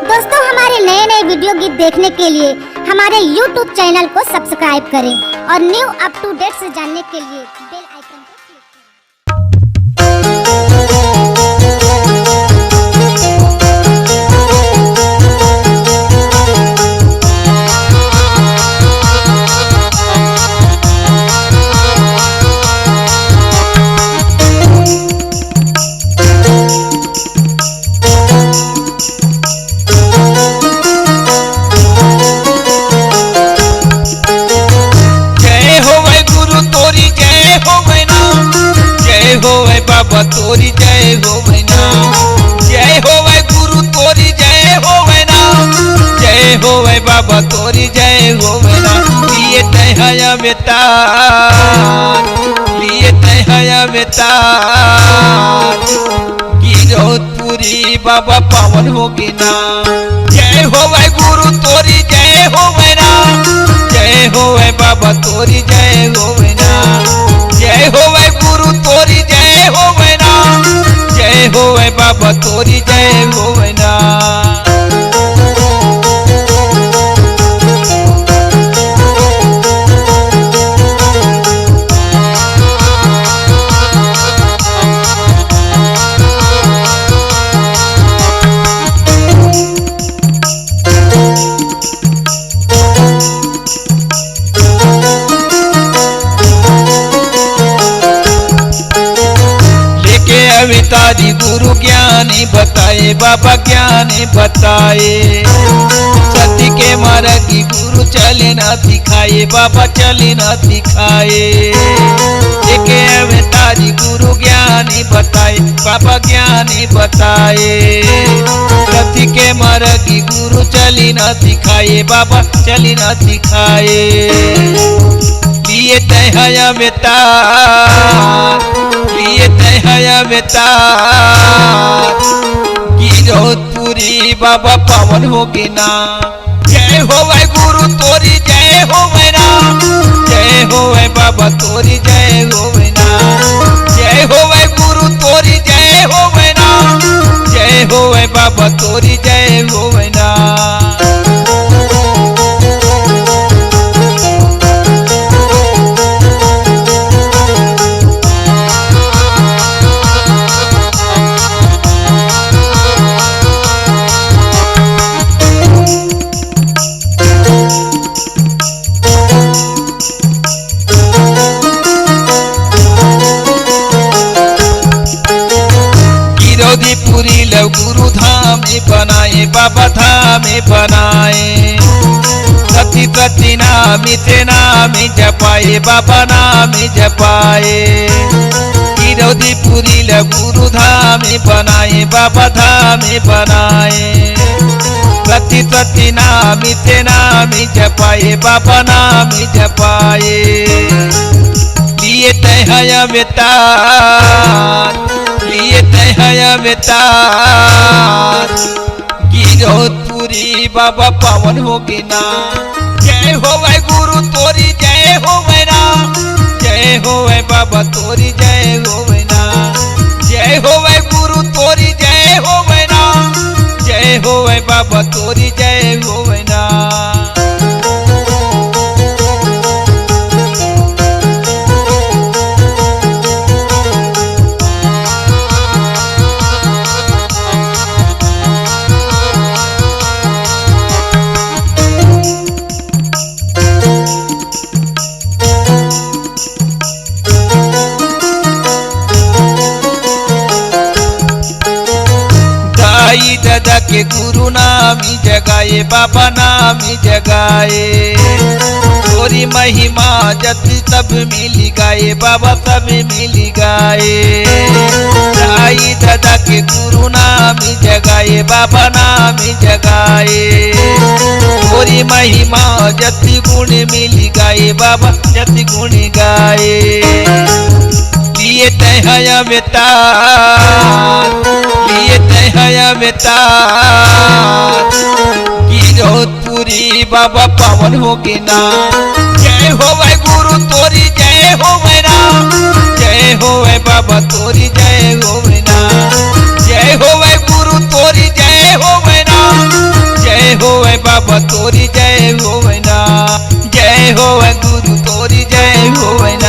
दोस्तों हमारे नए नए वीडियो गीत देखने के लिए हमारे YouTube चैनल को सब्सक्राइब करें और न्यू अप टू डेट से जानने के लिए बेल आइकन को क्लिक करें। बाबा तोरी जय हो ना, जय हो वै गुरु तोरी जय हो ना, जय हो वै बाबा तोरी जय हो ना। लिए तहया बेता, लिए तहया बेता, गिरौदपुरी बाबा पावन होगी ना। जय हो वै गुरु तोरी जय हो ना, जय हो वै बाबा तोरी जय हो ना, जय हो वै गुरु तोरी जय हो ना, जय हो वै बाबा तोरी जय हो ना। अवतारी गुरु ज्ञानी बताए बाबा ज्ञानी बताए, सती के मार्ग की गुरु चले ना दिखाए बाबा चले ना दिखाए। एक अवतारी गुरु ज्ञानी बताए बाबा ज्ञानी बताए, सती के मार्ग की गुरु चली ना दिखाए बाबा चली ना दिखाए। लिए तहया बेता, लिए तहया बेता, गिरौदपुरी बाबा पावन होगी ना। जय हो वै गुरु तोरी जय हो ना, जय हो वै बाबा तोरी जय हो ना, जय हो वै गुरु तोरी जय हो ना, जय हो वै बाबा तोरी जय हो ना। गिरौदपुरी लव गुरु धाम बनाए बाबा धाम बनाए, सती सती नाम ते नाम जपाए बाबा नाम जपाए। गिरौदपुरी लव गुरु धाम बनाए बाबा धाम बनाए, सती सती नाम ते नाम जपाए बाबा नाम जपाए। लिए तहया बेता, लिए तहया बेता, गिरौदपुरी बाबा पावन होगी ना। जय हो वै गुरु तोरी जय हो ना, जय हो वै बाबा तोरी जय हो ना, जय हो वै गुरु तोरी जय हो ना, जय हो वै बाबा तोरी जय हो ना। दादा के गुरु नामी जगाए बाबा नामी जगाए, तोरी महिमा जति सब मिली गाए बाबा सब मिली गाए। दाई दादा के गुरु नामी जगाए बाबा नामी जगाए, तोरी महिमा जति गुण मिली गाए बाबा जति गुण गाए। लिए तहया बेता, लिए तहया बेता, गिरौदपुरी बाबा पावन होगी ना। जय हो वै गुरु तोरी जय हो ना, जय हो वै बाबा तोरी जय हो ना, जय हो वै गुरु तोरी जय हो ना, बाबा तोरी जय होवे ना, जय हो गुरु तोरी जय होवे ना।